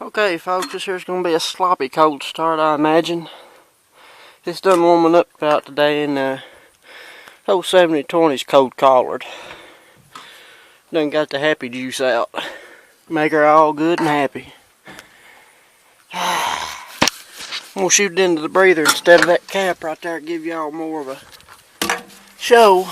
Okay folks, this here's going to be a sloppy cold start, I imagine. It's done warming up about today in the old 70-20s cold collard. Done got the happy juice out. Make her all good and happy. I'm going to shoot it into the breather instead of that cap right there. Give y'all more of a show.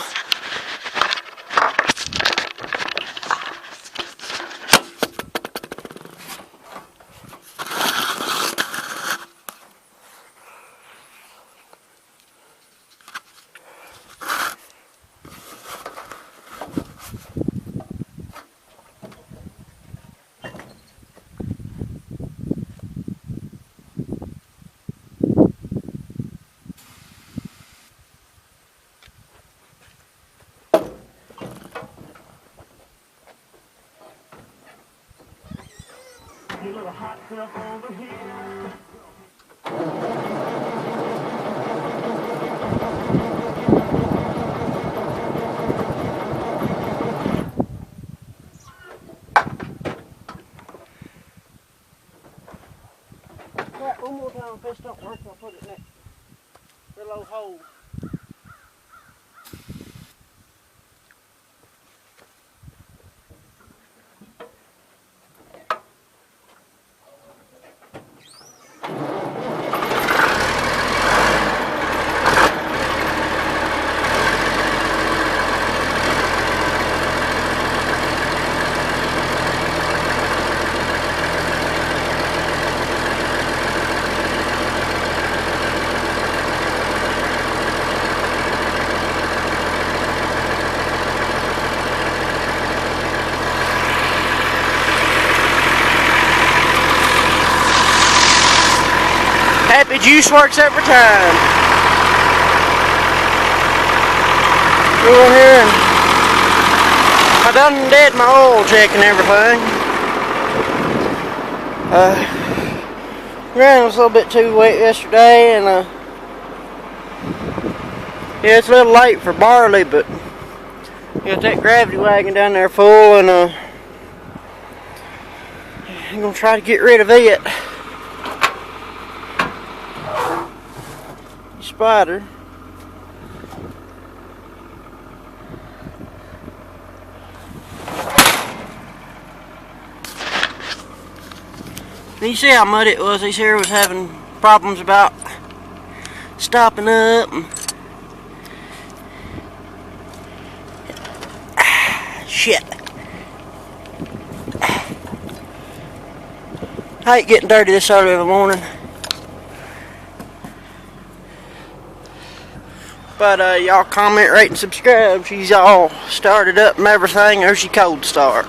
You little hot stuff over here. Right, one more time, if this don't work, I'll put it in that little hole. Happy juice works every time. Go in here and I done did my oil check and everything. Ground was a little bit too wet yesterday, and yeah, it's a little late for barley, but got that gravity wagon down there full, and I'm gonna try to get rid of it. Spider. You see how muddy it was? These here was having problems about stopping up. Shit. I hate getting dirty this early in the morning. But y'all comment, rate, and subscribe. She's all started up and everything, or she cold start.